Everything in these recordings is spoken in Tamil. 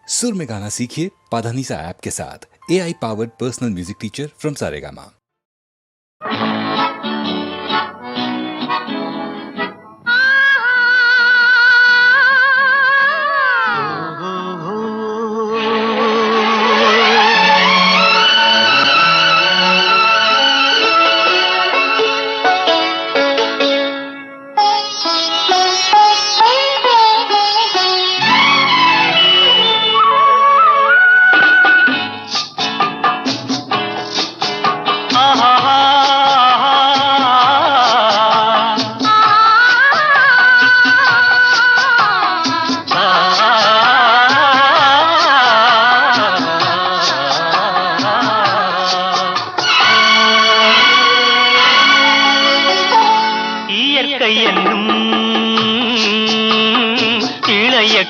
सुर में गाना सीखिए पाधानीसा ऐप के साथ। AI powered personal music teacher from Saregama.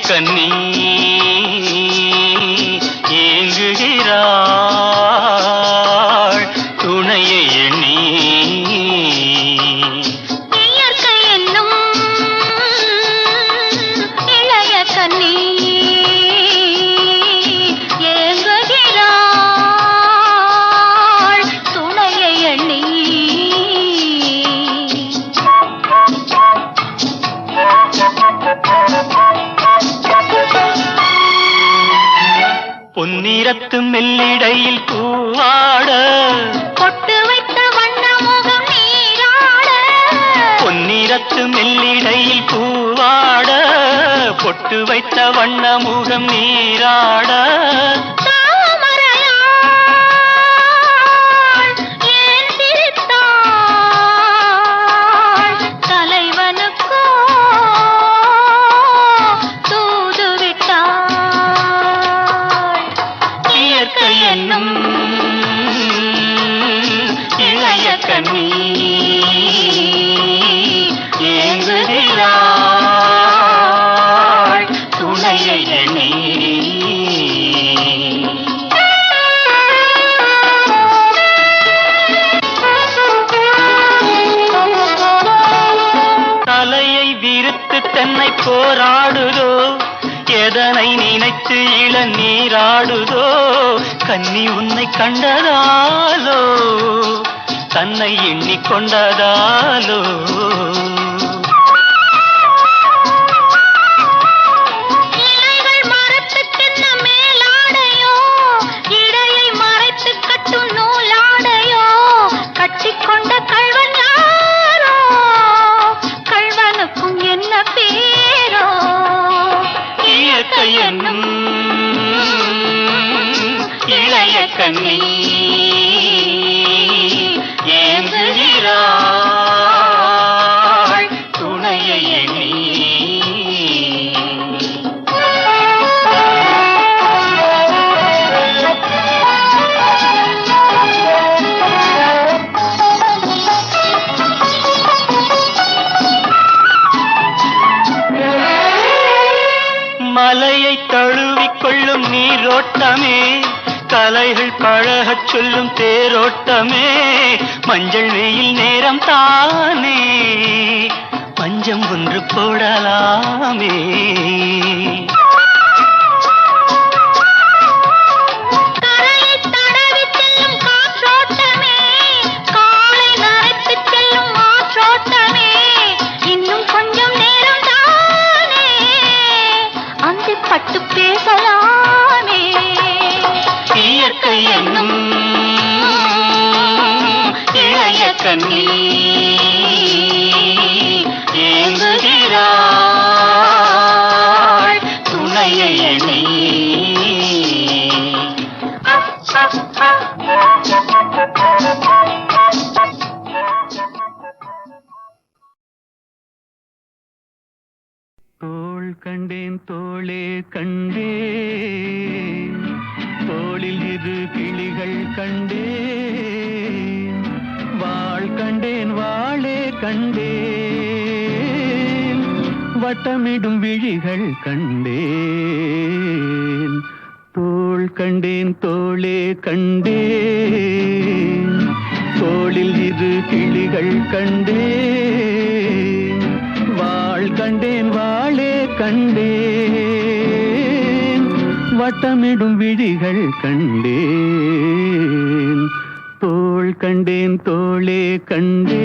கண்ணி ஏங்குகிறாள் துணையை எண்ணி இயற்கை என்னும் இளைய கண்ணி ஏங்குகிறாள் துணையை எண்ணி. பொன்னிறத்து மெல்லிடையில் பூவாட பொட்டு வைத்த வண்ண முகம் நீராட. பொன்னிறத்து மெல்லிடையில் பூவாட பொட்டு வைத்த வண்ண முகம் நீராட இளைய கண்ணி ஏங்குகிறாள் துணையை எண்ணி. தலையை விரித்து தன்னை போராடுதோ எதனை நினைத்து இளநீராடுதோ கன்னி உன்னை கண்டதாலோ தன்னை எண்ணிக்கொண்டதாலோ இலைகள் மரத்துக்கென்ன மேலாடையோ இடையை மறைத்து கட்டும் நூலாடையோ கட்டிக்கொண்ட கள்வன் யாரோ கள்வனுக்கும் என்ன பேரோ. இயற்கை என்னும் இளைய கண்ணி ஏங்குகிறாள் துணையை எண்ணி. மலையை தழுவிக்கொள்ளும் நீரோட்டமே கலைகள் பழகச் சொல்லும் தேரோட்டமே மஞ்சள் வெயில் நேரம் தானே பஞ்சம் ஒன்று போடலாமே. பட்டு பேசலாமே. இயற்கை என்னும் இளைய கண்ணி ஏங்குகிறாள் துணையை எண்ணி. தோள் கண்டேன் தோளே கண்டேன் தோளில் இரு கிளிகள் கண்டேன் வாள் கண்டேன் வாளே கண்டேன் வட்டமிடும் விழிகள் கண்டேன் தோள் கண்டேன் தோளே கண்டேன் தோளில் இரு கிளிகள் கண்டேன் வாள் கண்டேன் வாளே கண்டேன் வட்டமிடும் விழிகள் கண்டேன், தோள் கண்டேன் தோளே கண்டேன்.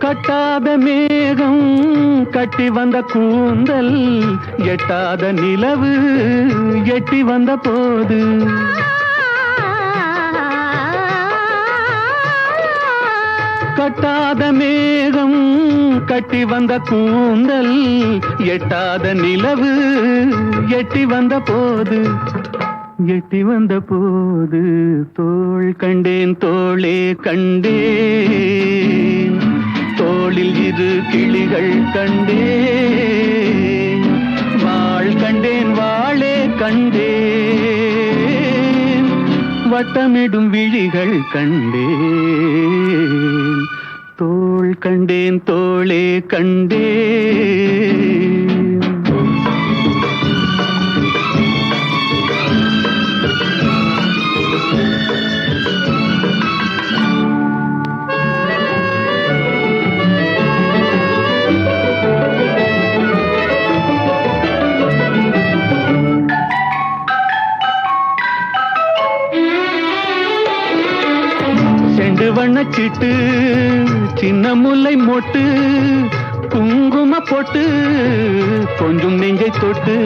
கட்டாத மேகம் கட்டி வந்த கூந்தல், எட்டாத நிலவு எட்டி வந்த போது, கட்டாத மேகம் கட்டி வந்த கூந்தல், எட்டாத நிலவு எட்டி வந்த போது, எட்டி வந்த போது தோள் கண்டேன் தோளே கண்டேன், தோளில் இரு கிளிகள் கண்டேன், வாள் கண்டேன் வாளே கண்டேன், வட்டமிடும் விழிகள் கண்டேன், தோள் கண்டேன் தோளே கண்டேன். வண்ணச்சிட்டு சின்ன முல்லை மொட்டு, குங்கும போட்டு கொஞ்சம் நெஞ்சை தொட்டு,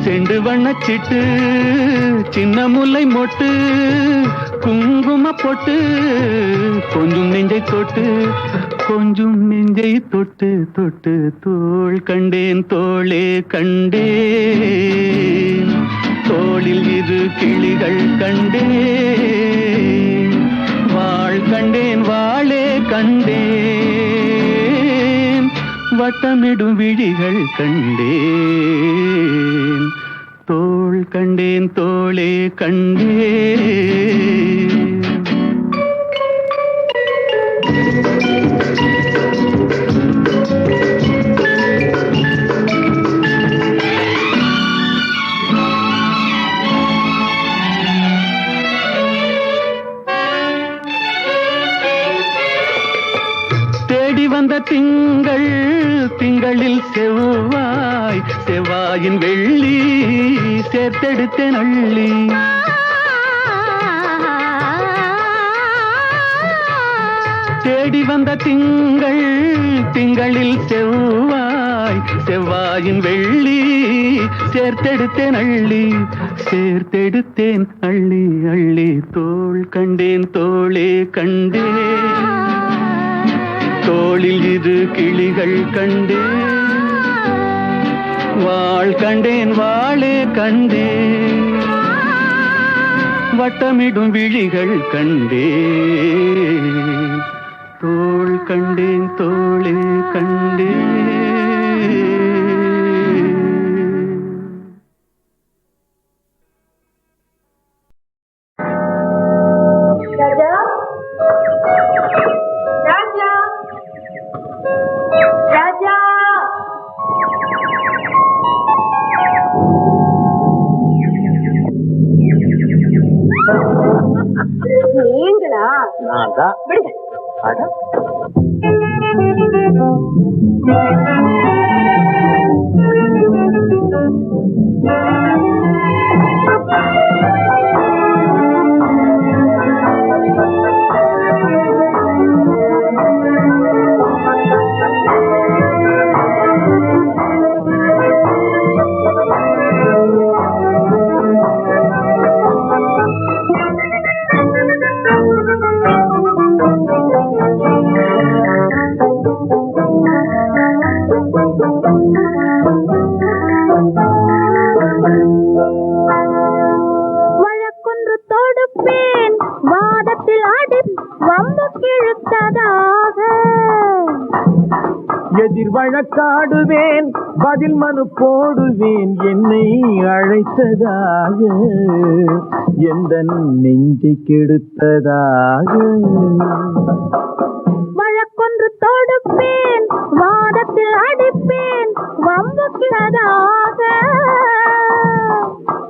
செண்டு வண்ணச்சிட்டு சின்ன முல்லை மொட்டு, குங்கும போட்டு கொஞ்சம் நெஞ்சை தொட்டு, கொஞ்சம் நெஞ்சை தொட்டு தொட்டு தோள் கண்டேன் தோளே கண்டேன், தோளில் இரு கிளிகள் கண்டேன், வாள் கண்டேன் வாளே கண்டேன், வட்டமிடும் விழிகள் கண்டேன், தோள் கண்டேன் தோளே கண்டேன். வந்த திங்கள் திங்களில் செவ்வாய், செவ்வாயின் வெள்ளி சேர்த்தெடுத்தேன் அள்ளி, தேடி வந்த திங்கள் திங்களில் செவ்வாய், செவ்வாயின் வெள்ளி சேர்த்தெடுத்தேன் அள்ளி, சேர்த்தெடுத்தேன் அள்ளி அள்ளி, தோள் கண்டேன் தோளே கண்டேன், தோளில் இரு கிளிகள் கண்டேன், வாள் கண்டேன் வாளே கண்டேன், வட்டமிடும் விழிகள் கண்டேன், தோள் கண்டேன் தோளே கண்டேன். நீங்களா? நான் தான். விடுங்க. வழக்கொன்று தொடுப்பேன், வாதத்தில் ஆடி வம்பு கிழுத்ததாக, எதிர் வழக்காடுவேன் பதில் மனு போடுவேன் என்னை அழைத்ததாக எந்த நெஞ்சை கெடுத்ததாக வழக்கொன்று தொடுப்பேன் வாதத்தில் அடிப்பேன் வம்புக்கிறதாக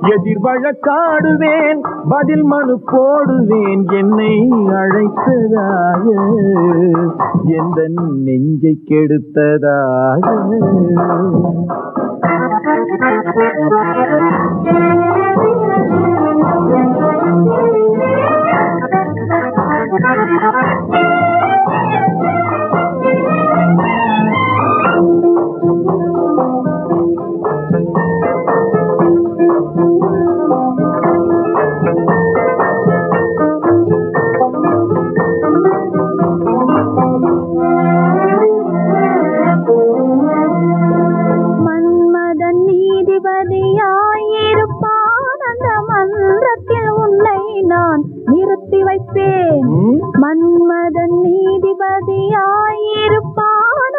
எதிர் வழக்காடுவேன் பதில் மனு போடுவேன் என்னை அழைத்ததாக எந்த நெஞ்சை கெடுத்ததாக மன்மதன் நீதிபதியாயிருப்பான் அந்த மன்றத்தில் உன்னை நான் நிறுத்தி வைப்பேன் மன்மதன் நீதிபதியாயிருப்பான்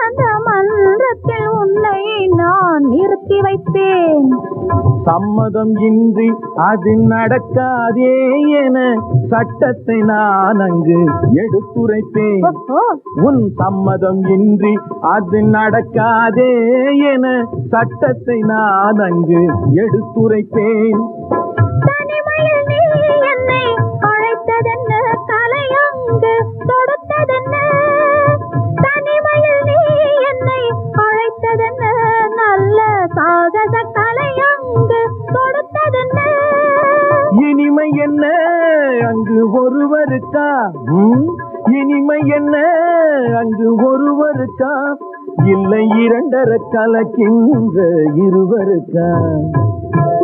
அந்த மன்றத்தில் உன்னை நான் நிறுத்தி வைப்பேன் சம்மதம் இன்றி அது நடக்காதே என சட்டத்தை நான் அங்கு எடுத்துரைப்பேன் உன் சம்மதம் இன்றி அது நடக்காதே என சட்டத்தை நான் அங்கு எடுத்துரைப்பேன் தனிமையில் நீ என்னை அழைத்ததென்ன தலையங்கு தொடுத்ததென்ன தனிமையில் நீ என்னை அழைத்ததென்ன நல்ல சாகச தலையங்கு தொடுத்ததென்ன இனிமை என்ன அங்கு ஒருவருக்கா இனிமை என்ன அங்கு ஒருவருக்கா இல்லை இரண்டரை கலக்கின்ற இருவருக்கா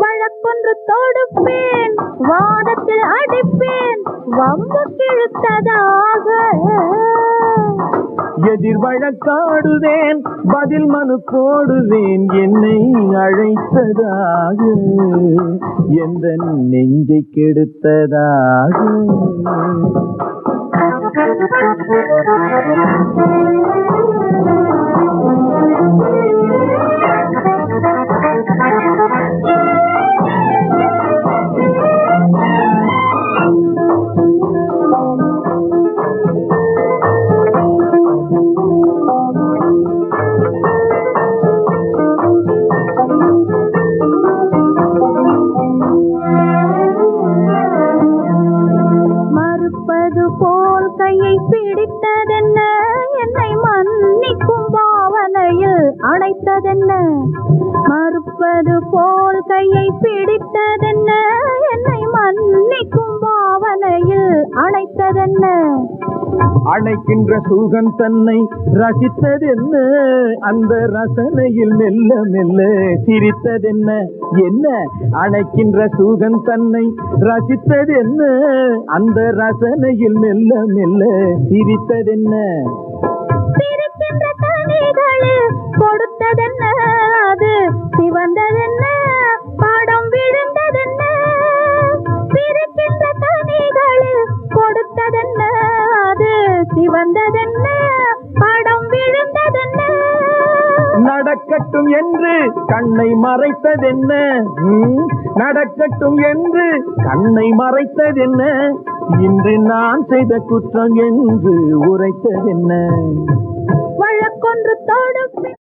வழக்கொன்று தொடுப்பேன் வாதத்தில் அடிப்பேன் வம்பு கிழுத்ததாக எதிர் வழக்காடுவேன் பதில் மனு போடுவேன் என்னை அழைத்ததாக எந்த நெஞ்சை கெடுத்ததாக மறுப்பது போல் கையை பிடித்ததென்ன என்னை மன்னிக்கும் பாவனையில் அணைத்ததென்ன மறுப்பது போல் கையை பிடித்ததென்ன என்னை மன்னிக்கும் பாவனையில் அணைத்ததென்ன அணைக்கின்ற சுகம் தன்னை ரசித்ததென்ன அந்த ரசனையில் மெல்ல மெல்ல சிரித்ததென்ன என்ன அணைக்கின்ற சுகம் தன்னை ரசித்ததென்ன அந்த ரசனையில் மெல்ல மெல்ல சிரித்ததென்ன சிரிக்கின்ற கனிகளில் கொடுத்ததென்ன அது சிவந்ததென்ன படம் விழுந்ததென்ன சிரிக்கின்ற கனிகளில் கொடுத்ததென்ன அது சிவந்ததென்ன படம் விழுந்ததென்ன நடக்கட்டும் என்று கண்ணை மறைத்ததென்ன நடக்கட்டும் என்று கண்ணை மறைத்ததென்ன இன்று நான் செய்த குற்றம் என்று உரைத்ததென்ன வழக்கொன்று தொடுப்பேன்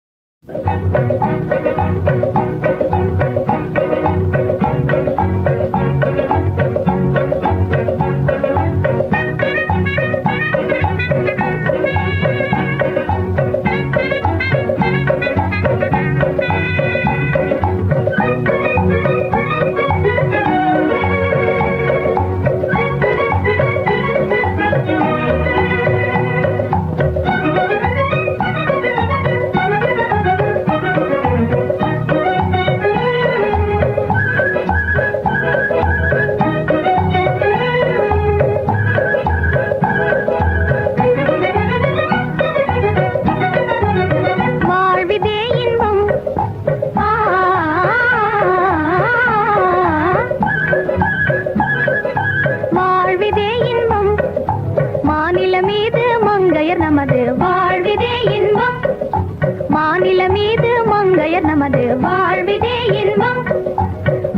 நமது வாழ்விதே இன்பம்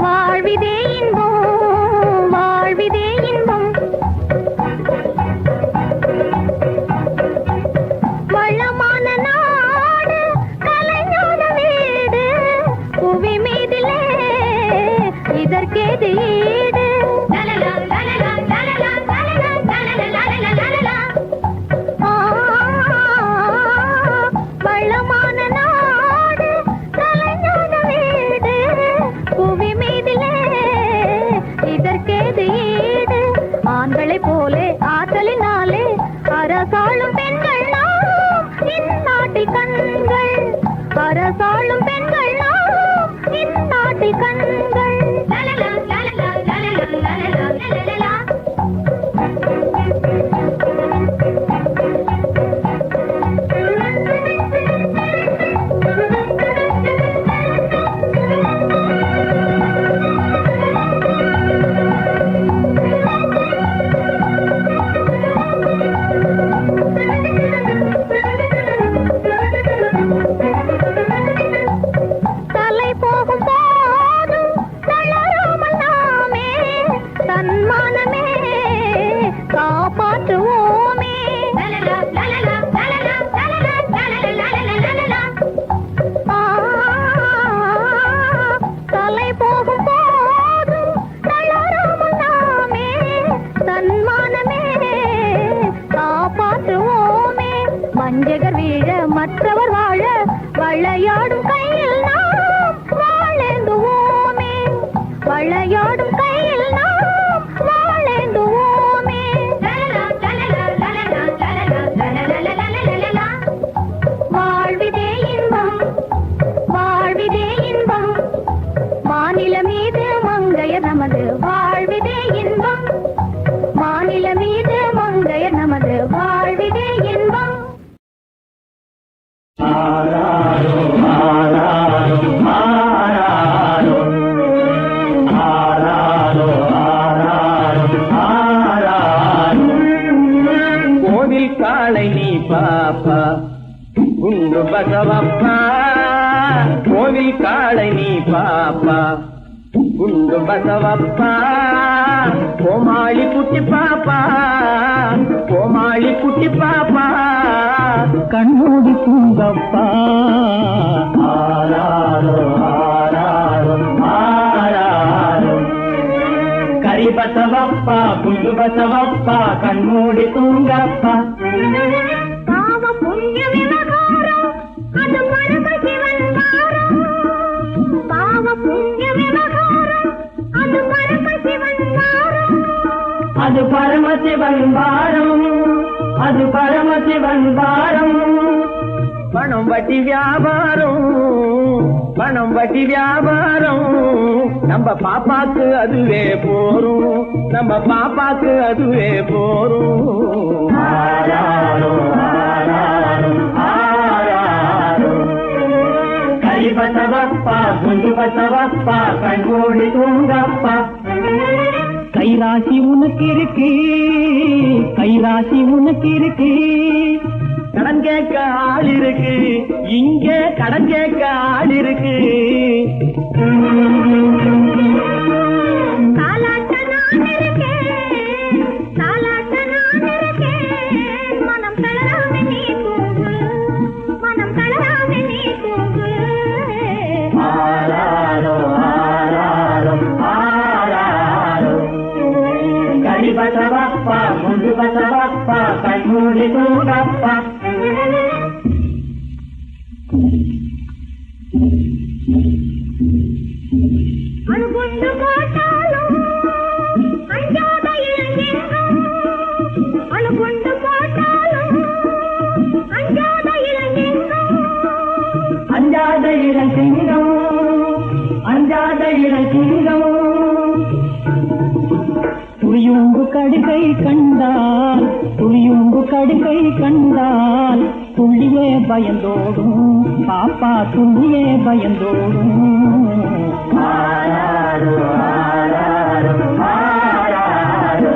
வாழ்விதே இன்பம் வாழ்விதே இன்பம் வளமான நாடு கலைஞான வீடு புவி மீதிலே இதற்கேது ஈடு வளமான நாடு கலைஞான வீடு புவி மீதிலே இதற்கேது ஈடு ஆண்களைப் போலே ஆற்றலினாலே அரசாளும் பெண்கள் நாம் இந்நாட்டில் கண்கள் அரசாளும் பெண்கள் நாம் இந்நாட்டில் கண்கள் தலை போகும் போதும் தளராமல் நாமே தன்மானமே காப்பாற்றுவோமே தலை போகும் போதும் தளராமல் நாமே தன்மானமே காப்பாற்றுவோமே வஞ்சகர் வீழ மற்றவர் வாழ விளையாடும் கையில் நாம் வாழேந்துவோமே விளையாடும் கையில் நாம் வாழேந்துவோமே வாழ்விதே இன்பம் வாழ்விதே இன்பம் மாநில மீது மங்கையர் நமது வாழ்விதே இன்பம் மாநில மீது மங்கையர் நமது வாழ்விதே இன்பம் கோவில் காளை நீ பாப்பா குண்டு பசவப்பா கோவில் காளை நீ பாப்பா குண்டு பசவப்பா கோமாளி குட்டி பாப்பா கோமாளி குட்டி பாப்பா கண்மூடி தூங்கப்பா ஆராரோ ஆராரோ ஆராரோ கரி பசவப்பா குண்டு பசவப்பா கண்மூடி தூங்கப்பா பாவ புண்ணிய விவகாரம் அது பரமசிவன் வாரம் பாவ புண்ணிய விவகாரம் அது பரமசிவன் வாரம் அது பரமசிவன் வாரம் அது பரமசிவன் வாரம் பணம் வட்டி வியாபாரம் பணம் வட்டி வியாபாரம் நம்ம பாப்பாக்கு அதுவே போரும் நம்ம பாப்பாக்கு அதுவே போரும் ஆராரோ ஆராரோ ஆராரோ கரி பசவப்பா குண்டு பசவப்பா கண்கூடி தூங்கப்பா கைராசி உனக்கு இருக்கு கைராசி உனக்கு இருக்கு கடன் கேட்க ஆள் இருக்கு இங்க கடன் கேட்க ஆள் இருக்கு தாலாட்ட நான் இருக்கேன் தாலாட்ட நான் இருக்கேன் மனம் தளராம நீ தூங்கு மனம் தளராம நீ தூங்கு ஆராரோ ஆராரோ ஆராரோ கரி பசவப்பா குண்டு பசவப்பா கண்மூடி தூங்கப்பா அணுகுண்டு போட்டாலும் அஞ்சாத இளைஞர்கள் அணுகுண்டு போட்டாலும் அஞ்சாத இளைஞர்கள் அஞ்சாத இளசிங்கம் அஞ்சாத இளசிங்கம் துளியும்பு கடுகை கண்டால் துளியும்பு கடுகை கண்டால் துள்ளியே பயந்தோடும் பாப்பா துள்ளியே பயந்தோடும் ஆராரோ ஆராரோ ஆராரோ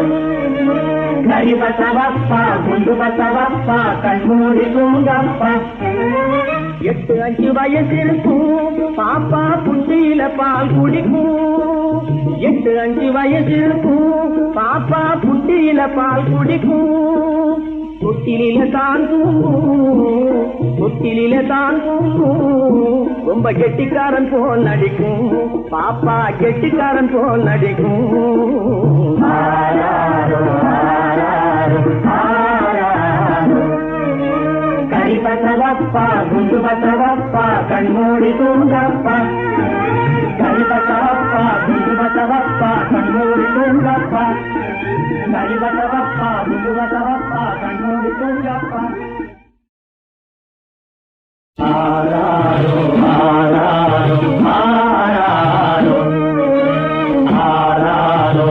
கரி பசவப்பா குண்டு பசவப்பா கண்மூடி தூங்கப்பா 8 வயசிருக்கும் பாப்பா புட்டியில பால் குடிக்கும் 8 வயசிருக்கும் பாப்பா புட்டியில பால் குடிக்கும் தொட்டிலில தான் தூங்கும் ரொம்ப கெட்டிக்காரன் போல் நடிக்கும் பாப்பா கெட்டிக்காரன் போல் நடிக்கும் கறி பத்தவப்பா குண்டு பத்தவப்பா கண்மூடி தூங்கப்பா கறி பத்தவப்பா குண்டு பத்தவப்பா கண்மூடி தூங்கப்பா கறி பத்தவப்பா குண்டு பத்தவப்பா கண்மூடி தூங்கப்பா ஆராரோ ஆராரோ ஆராரோ ஆராரோ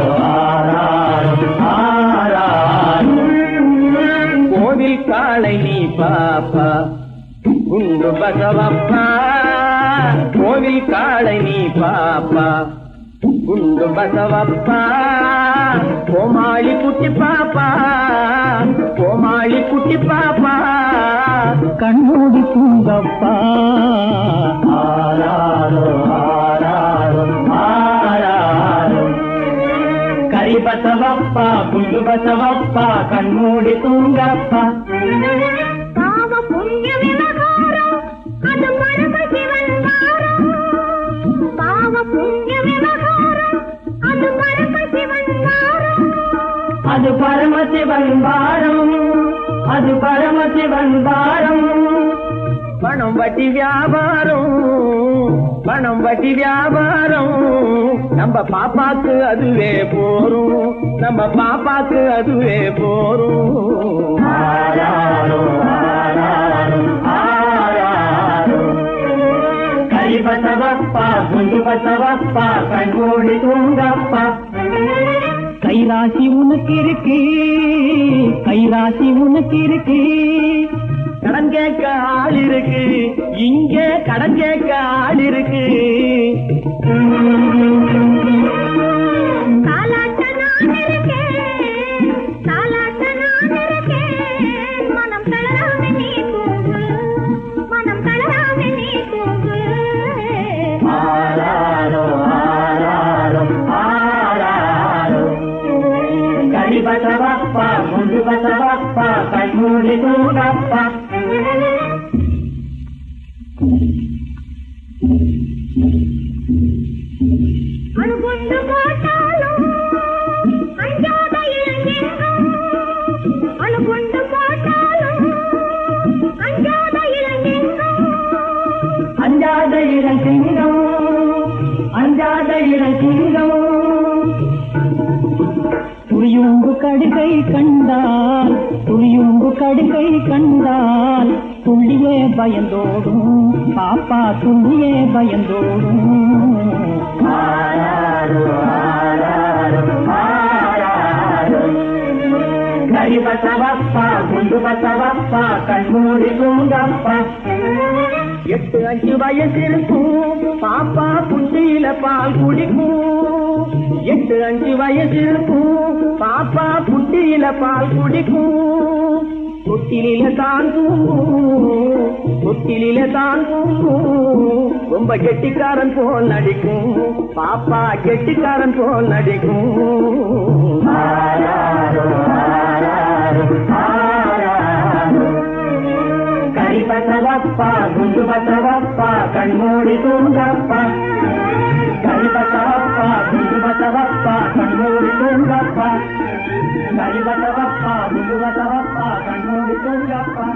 ஆராரோ ஆராரோ கோவில் காளை நீ பாப்பா குண்டு பசவப்பா கோவில் காளை நீ பாப்பா குண்டு பசவப்பா கோமாளி குட்டி பாப்பா கோமாளி குட்டி பாப்பா கண்மூடி தூங்கப்பா ஆராரோ ஆராரோ ஆராரோ கறி பசவப்பா குண்டு பசவப்பா கண்மூடி தூங்கப்பா பாவ புண்ணிய விவகாரம் அது மரப சிவன் வாரம் பாவ புண்ணிய விவகாரம் அது மரப சிவன் வாரம் அது பரமசிவன் வாரம் அது பரமசிவன் வாரம் பணம் வட்டி வியாபாரம் பணம் வட்டி வியாபாரம் நம்ம பாப்பாக்கு அதுவே போரும் நம்ம பாப்பாக்கு அதுவே போரும் ஆராரோ ஆராரோ ஆராரோ கறி பசவப்பா குண்டு பசவப்பா கண்மூடி தூங்கப்பா கைராசி உனக்கு இருக்கு கைராசி உனக்கு இருக்கு கடன் கேட்க ஆள் இருக்கு இங்க கடன் கேட்க ஆள் இருக்கு காலாட்ட நான் இருக்கேன் காலாட்ட நான் இருக்கேன் மனம் தளராம நீ தூங்கு மனம் தளராம நீ தூங்கு ஆராரோ ஆராரோ ஆராரோ கறி பசவப்பா குண்டு பசவப்பா கண்மூடி தூங்கப்பா அணுகுண்டு போட்டாலும் அஞ்சாத இளைஞர்கள் அணுகுண்டு போட்டாலும் அஞ்சாத இளைஞர்கள் அஞ்சாத இளசிங்கம் அஞ்சாத இளசிங்கம் துளியும்பு கடுகை கண்டால் துளியும்பு கடுகை கண்டால் துள்ளியே பயந்தோடும் பாப்பா துள்ளியே பயந்தோடும் ஆராரோ ஆராரோ ஆராரோ கறி பசவப்பா குண்டு பசவப்பா கண்மூடி தூங்கப்பா 8 வயசிருக்கும் பாப்பா புட்டியில பால் குடிக்கும் 8 வயசிருக்கும் பாப்பா புட்டியில பால் குடிக்கும் தொட்டிலில தான் தூங்கும் ரொம்ப கெட்டிக்காரன் போல் நடிக்கும் பாப்பா கெட்டிக்காரன் போல் நடிக்கும் ஆராரோ ஆராரோ ஆராரோ கறி பசவப்பா குண்டு பசவப்பா கண்மூடி தூங்கப்பா கறி பசவப்பா குண்டு பசவப்பா கண்மூடி தூங்கப்பா கறி பசவப்பா குண்டு பசவப்பா கண்மூடி தூங்கப்பா